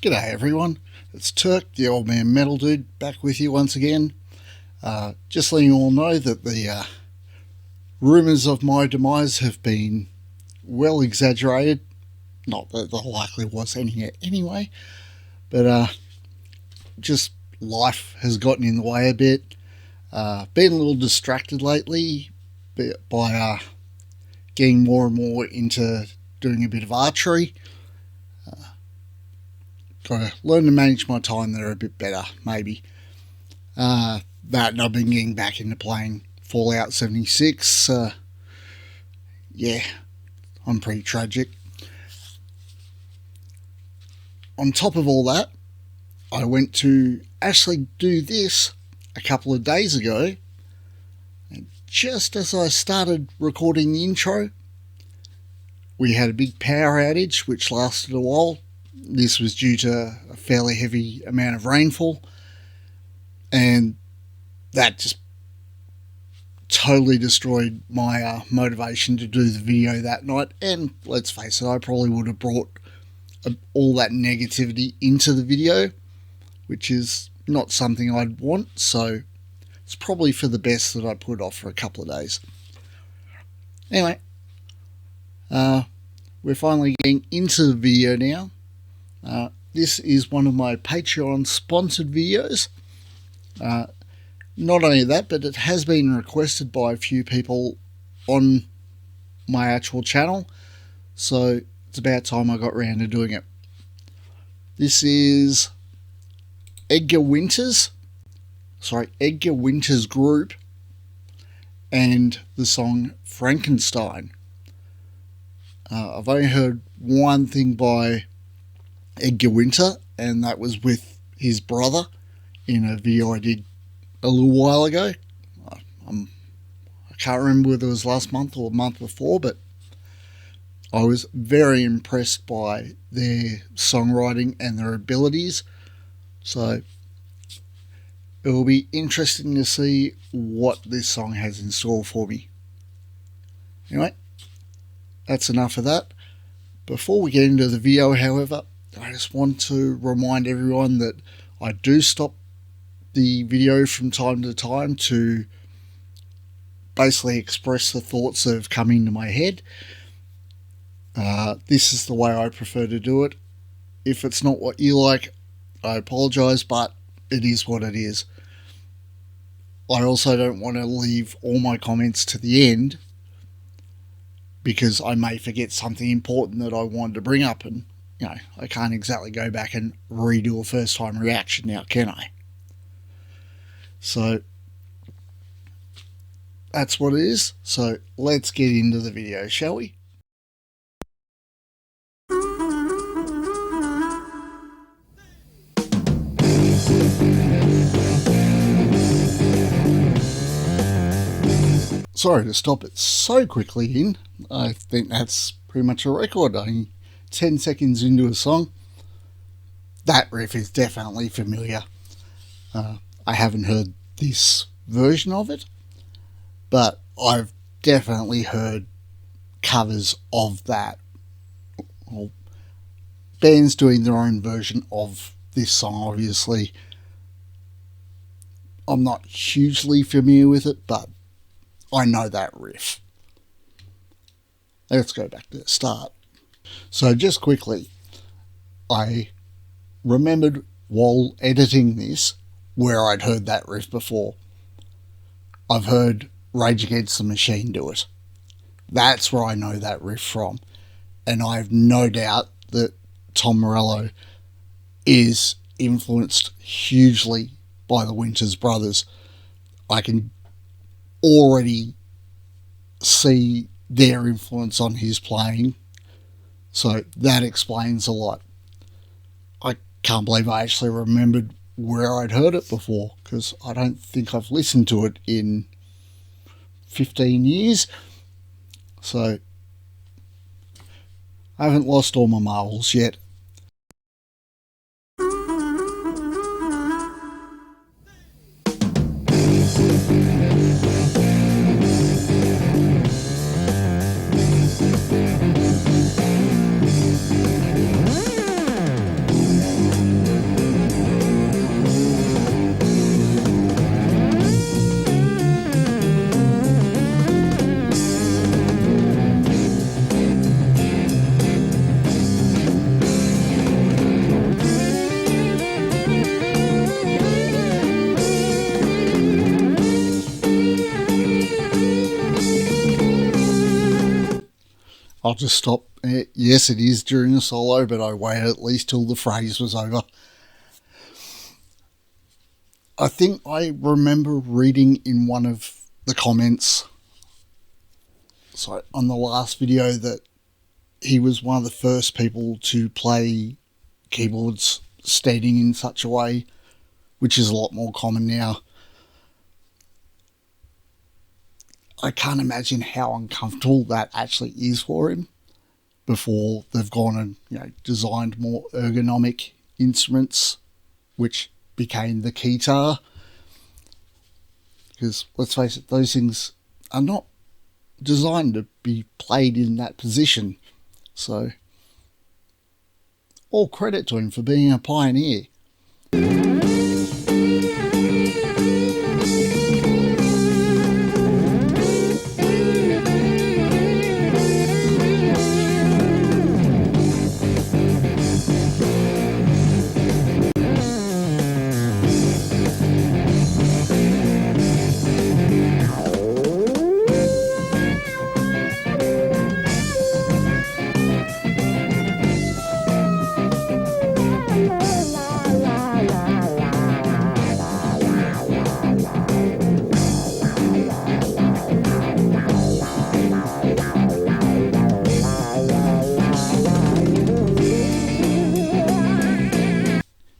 G'day everyone, it's Turk, the old man metal dude, back with you once again. Just letting you all know that the rumours of my demise have been well exaggerated. Not that there likely was any anyway, but just life has gotten in the way a bit. Been a little distracted lately by getting more and more into doing a bit of archery. Got to learn to manage my time there a bit better, maybe. That and I've been getting back into playing Fallout 76. Yeah, I'm pretty tragic. On top of all that, I went to actually do this a couple of days ago. And just as I started recording the intro, we had a big power outage which lasted a while. This was due to a fairly heavy amount of rainfall, and that just totally destroyed my motivation to do the video that night. And let's face it, I probably would have brought all that negativity into the video, which is not something I'd want, so it's probably for the best that I put it off for a couple of days. Anyway, we're finally getting into the video now. This is one of my Patreon sponsored videos. Not only that, but it has been requested by a few people on my actual channel, so it's about time I got around to doing it. This is Edgar Winters Group and the song Frankentstein. I've only heard one thing by Edgar Winter, and that was with his brother in a video I did a little while ago. I can't remember whether it was last month or the month before, but I was very impressed by their songwriting and their abilities, so it will be interesting to see what this song has in store for me. Anyway, that's enough of that. Before we get into the video, however, I just want to remind everyone that I do stop the video from time to time to basically express the thoughts that have come into my head. This is the way I prefer to do it. If it's not what you like, I apologise, but it is what it is. I also don't want to leave all my comments to the end, because I may forget something important that I wanted to bring up, and I can't exactly go back and redo a first time reaction now, can I? So that's what it is. So let's get into the video, shall we? Sorry to stop it so quickly in. I think that's pretty much a record. 10 seconds into a song. That riff is definitely familiar. I haven't heard this version of it, but I've definitely heard covers of that. Well, bands doing their own version of this song, obviously. I'm not hugely familiar with it, but I know that riff. Let's go back to the start. So just quickly, I remembered while editing this where I'd heard that riff before. I've heard Rage Against the Machine do it. That's where I know that riff from. And I have no doubt that Tom Morello is influenced hugely by the Winters brothers. I can already see their influence on his playing, so that explains a lot. I can't believe I actually remembered where I'd heard it before, because I don't think I've listened to it in 15 years, so I haven't lost all my marbles yet. I'll just stop. Yes, it is during a solo, but I waited at least till the phrase was over. I think I remember reading in one of the comments, on the last video, that he was one of the first people to play keyboards standing in such a way, which is a lot more common now. I can't imagine how uncomfortable that actually is for him before they've gone and designed more ergonomic instruments, which became the keytar. Because let's face it, those things are not designed to be played in that position. So, all credit to him for being a pioneer.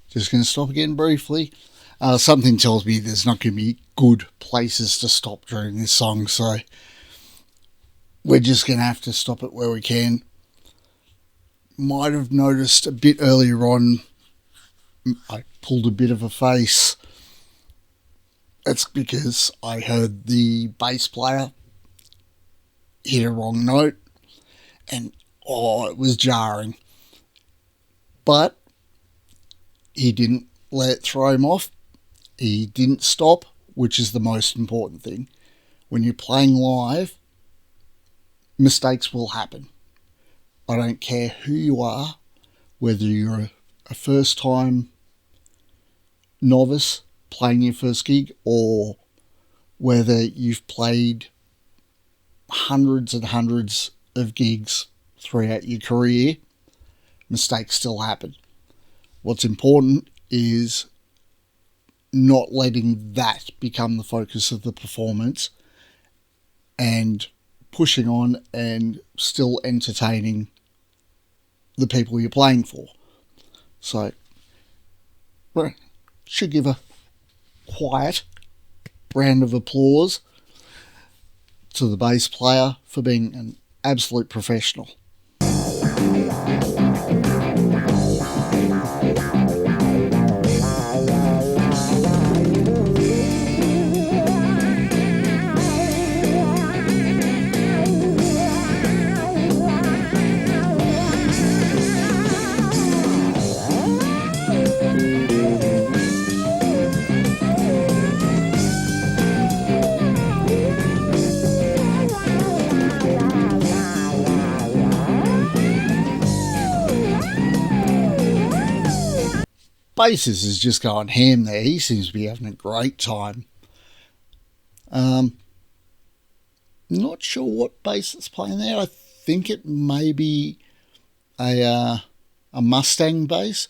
Just going to stop again briefly. Something tells me there's not going to be good places to stop during this song, so we're just going to have to stop it where we can. Might have noticed a bit earlier on, I pulled a bit of a face. That's because I heard the bass player hit a wrong note, and it was jarring. But he didn't let it throw him off. He didn't stop, which is the most important thing. When you're playing live, mistakes will happen. I don't care who you are, whether you're a first-time novice playing your first gig, or whether you've played hundreds and hundreds of gigs throughout your career, mistakes still happen. What's important is not letting that become the focus of the performance and pushing on and still entertaining the people you're playing for. So, should give a quiet round of applause to the bass player for being an absolute professional. Bassist is just going ham there. He seems to be having a great time. Not sure what bass it's playing there. I think it may be a Mustang bass.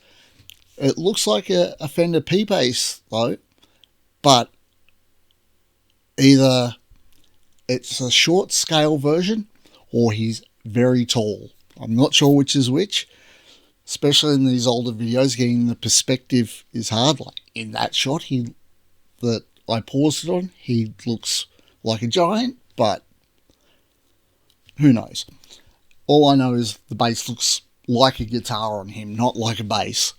It looks like a Fender P bass though, but either it's a short scale version or he's very tall. I'm not sure which is which. Especially in these older videos, getting the perspective is hard. Like in that shot that I paused it on, he looks like a giant, but who knows? All I know is the bass looks like a guitar on him, not like a bass.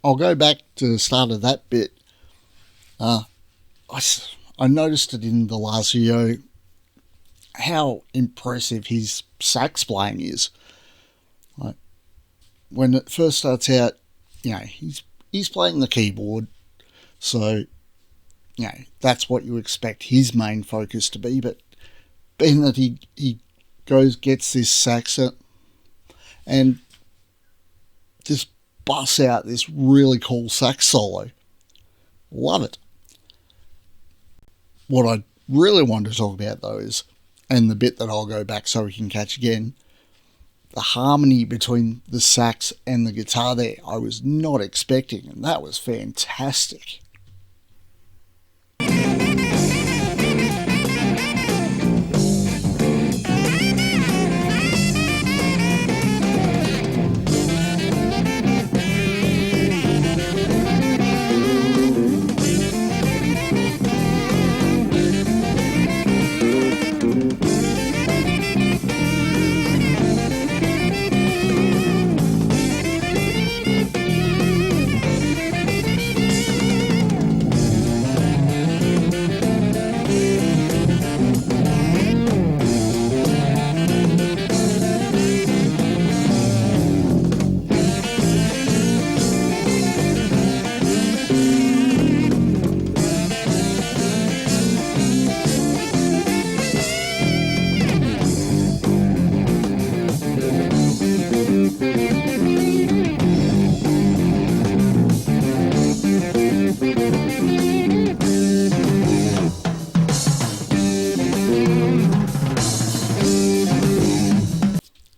I'll go back to the start of that bit. I noticed it in the last video how impressive his sax playing is. Like, when it first starts out, he's playing the keyboard, so that's what you expect his main focus to be. But being that he gets this sax and just busts out this really cool sax solo. Love it. What I really wanted to talk about though is, and the bit that I'll go back so we can catch again, the harmony between the sax and the guitar there, I was not expecting, and that was fantastic.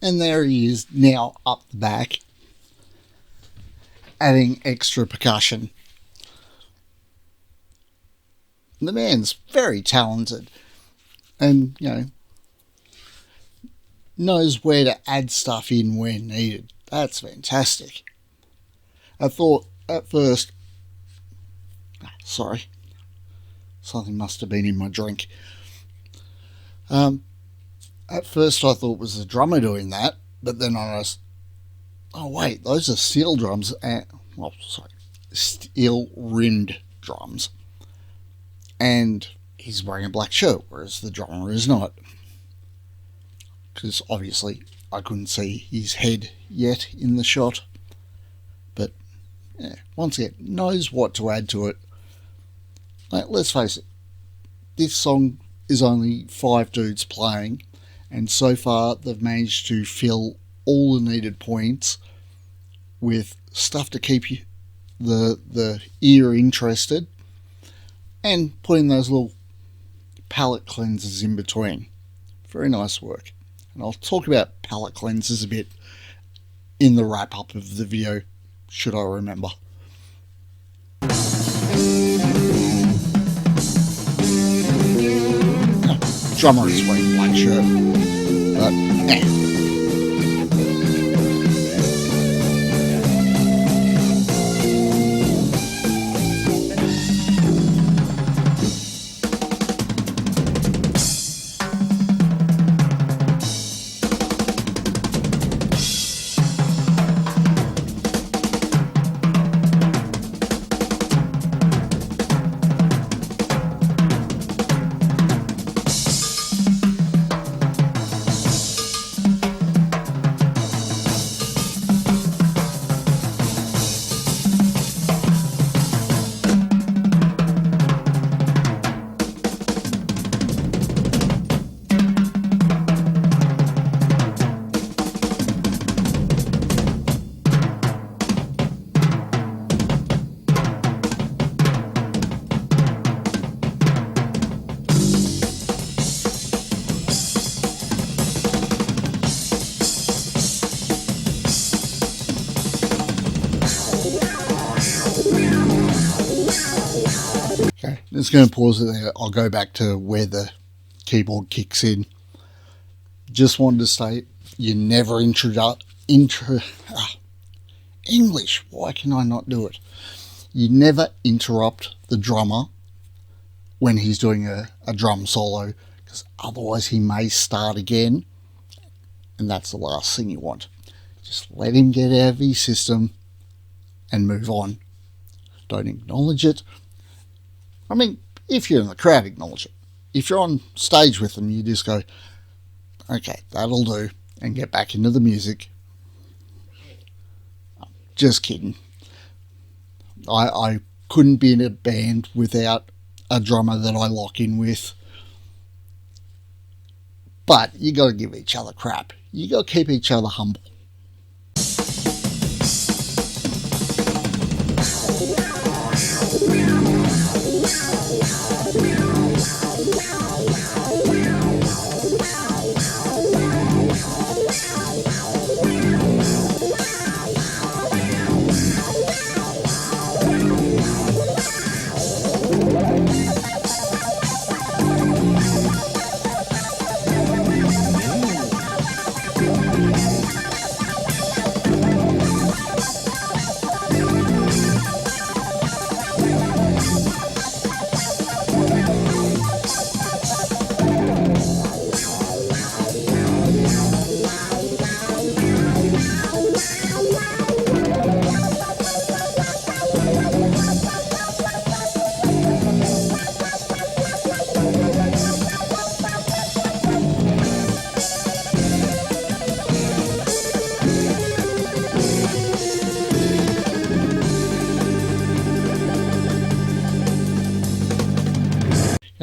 And there he is now up the back, adding extra percussion. The man's very talented and, knows where to add stuff in when needed. That's fantastic. I thought at first, sorry, something must have been in my drink. At first I thought it was the drummer doing that, but then I noticed, oh wait, those are steel drums, steel-rimmed drums. And he's wearing a black shirt, whereas the drummer is not. Because obviously I couldn't see his head yet in the shot. But, once again, knows what to add to it. Let's face it, this song is only 5 dudes playing, and so far they've managed to fill all the needed points with stuff to keep the ear interested, and putting those little palette cleansers in between. Very nice work. And I'll talk about palette cleansers a bit in the wrap up of the video, should I remember. Drummer is wearing a black shirt, but just going to pause it there. I'll go back to where the keyboard kicks in. Just wanted to state, you never English, why can I not do it? You never interrupt the drummer when he's doing a drum solo, because otherwise he may start again, and that's the last thing you want. Just let him get out of his system and move on. Don't acknowledge it. I mean, if you're in the crowd, acknowledge it. If you're on stage with them, you just go, okay, that'll do, and get back into the music. Just kidding. I couldn't be in a band without a drummer that I lock in with. But you got to give each other crap. You got to keep each other humble.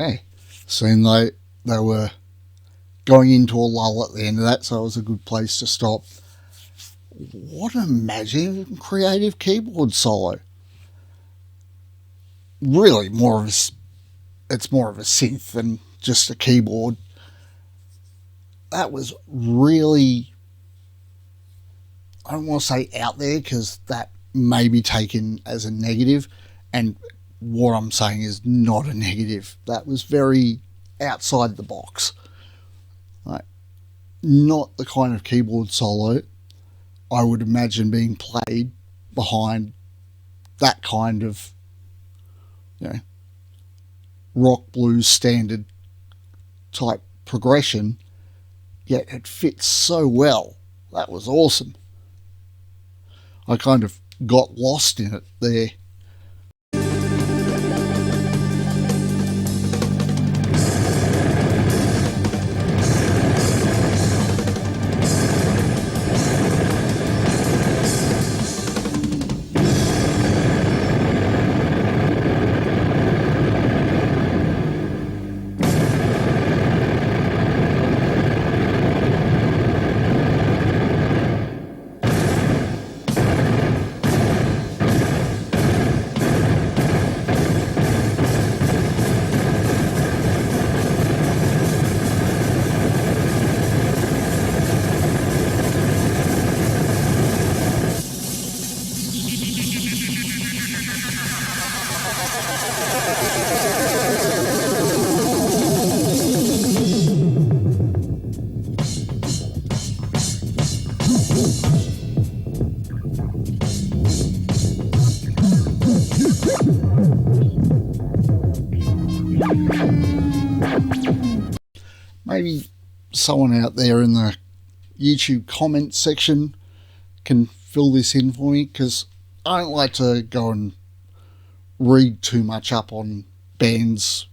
Okay, seemed like they were going into a lull at the end of that, so it was a good place to stop. What an imaginative, creative keyboard solo. Really, it's more of a synth than just a keyboard. That was really, I don't want to say out there, because that may be taken as a negative, and what I'm saying is not a negative. That was very outside the box. Like, not the kind of keyboard solo I would imagine being played behind that kind of, rock blues standard type progression, yet it fits so well. That was awesome. I kind of got lost in it there. Maybe someone out there in the YouTube comment section can fill this in for me, because I don't like to go and read too much up on bands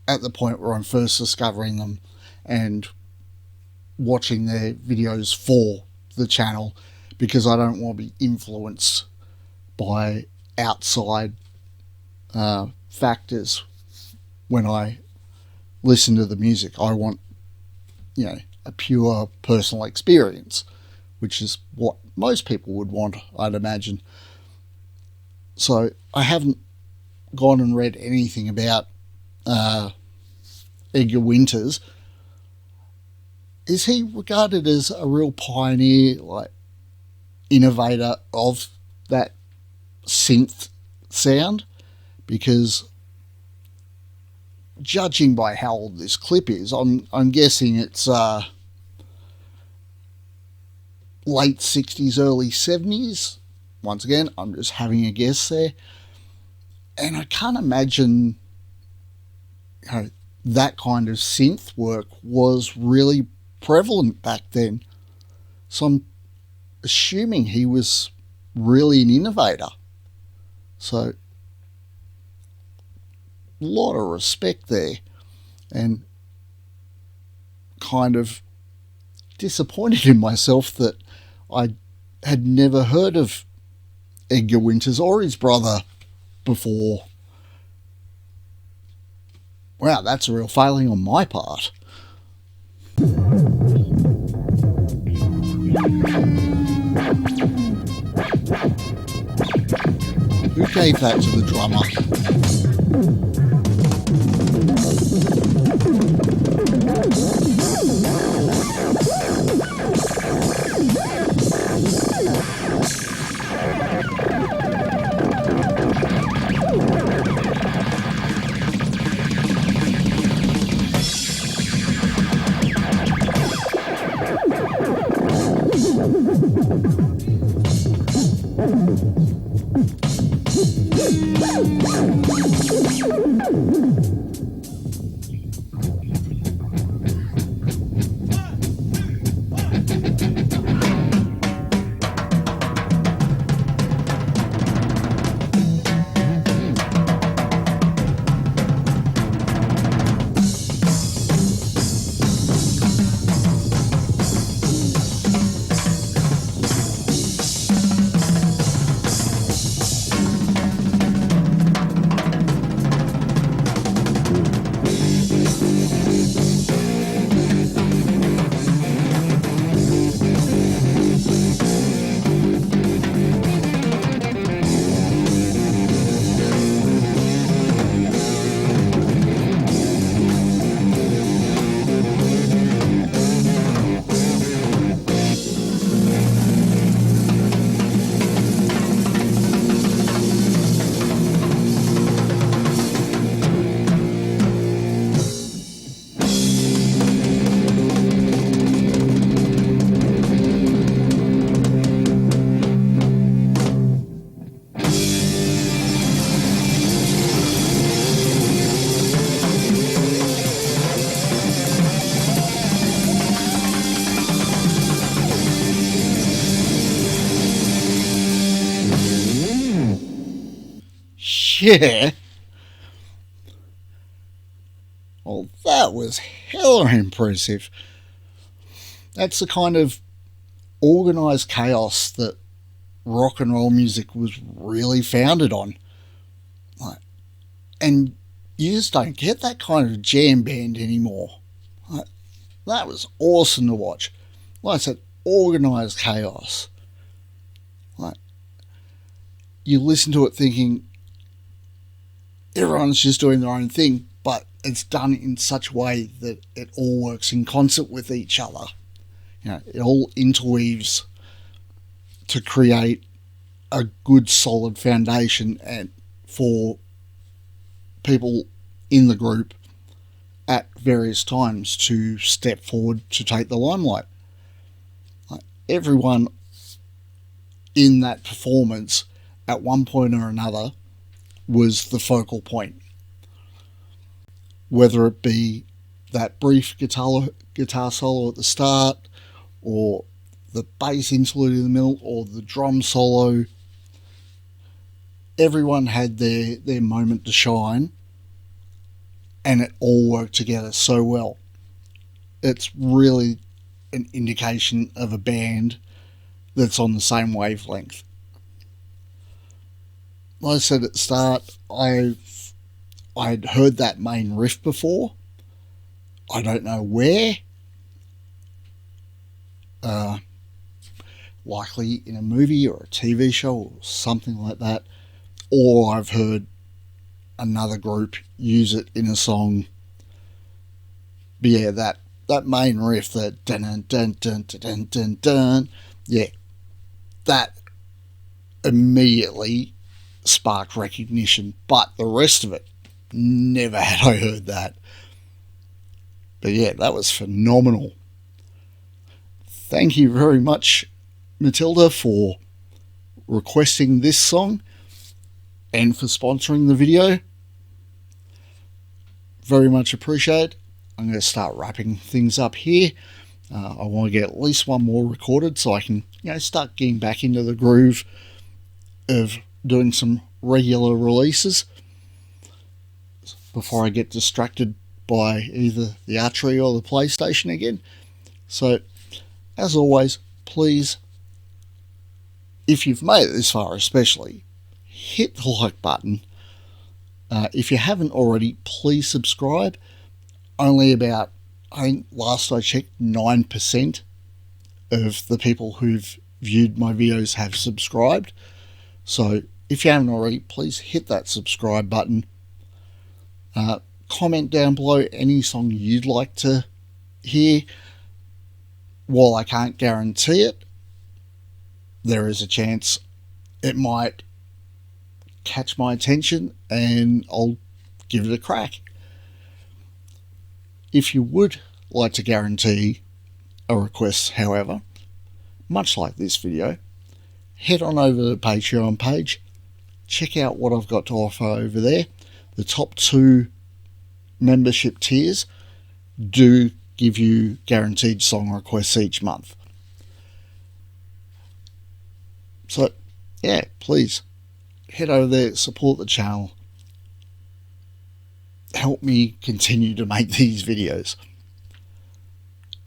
at the point where I'm first discovering them and watching their videos for the channel, because I don't want to be influenced by outside factors when I listen to the music. I want, a pure personal experience, which is what most people would want, I'd imagine. So I haven't gone and read anything about Edgar Winters. Is he regarded as a real pioneer, like innovator of that synth sound? Because judging by how old this clip is, I'm guessing it's late 60s, early 70s. Once again, I'm just having a guess there. And I can't imagine that kind of synth work was really prevalent back then. So I'm assuming he was really an innovator So, a lot of respect there, and kind of disappointed in myself that I had never heard of Edgar Winters or his brother before. Wow, that's a real failing on my part. Who gave that to the drummer? Yeah. Well, that was hella impressive. That's the kind of organised chaos that rock and roll music was really founded on. And you just don't get that kind of jam band anymore. That was awesome to watch. Like I said, organised chaos. You listen to it thinking everyone's just doing their own thing, but it's done in such a way that it all works in concert with each other. It all interweaves to create a good solid foundation and for people in the group at various times to step forward to take the limelight. Everyone in that performance at one point or another was the focal point. Whether it be that brief guitar solo at the start, or the bass interlude in the middle, or the drum solo, everyone had their moment to shine, and it all worked together so well. It's really an indication of a band that's on the same wavelength. Like I said at the start, I'd heard that main riff before. I don't know where. Likely in a movie or a TV show or something like that. Or I've heard another group use it in a song. But yeah, that main riff, that dun dun dun dun dun dun dun, yeah, that immediately sparked recognition. But the rest of it, never had I heard that. But yeah, that was phenomenal. Thank you very much, Matilda, for requesting this song and for sponsoring the video. Very much appreciated. I'm going to start wrapping things up here. I want to get at least one more recorded so I can, start getting back into the groove of doing some regular releases before I get distracted by either the archery or the PlayStation again. So, as always, please, if you've made it this far especially, hit the like button. If you haven't already, please subscribe. Only about, I think last I checked, 9% of the people who've viewed my videos have subscribed. So if you haven't already, please hit that subscribe button. Comment down below any song you'd like to hear. While I can't guarantee it, there is a chance it might catch my attention and I'll give it a crack. If you would like to guarantee a request, however, much like this video, head on over to the Patreon page, check out what I've got to offer over there. The top 2 membership tiers do give you guaranteed song requests each month. So, yeah, please head over there, support the channel, help me continue to make these videos.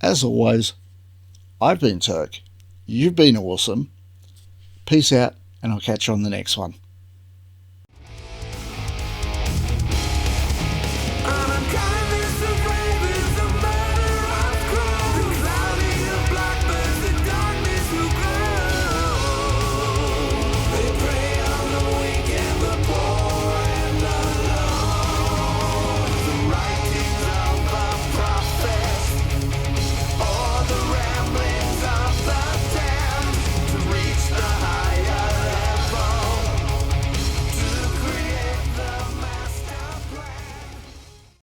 As always, I've been Turk, you've been awesome, peace out, and I'll catch you on the next one.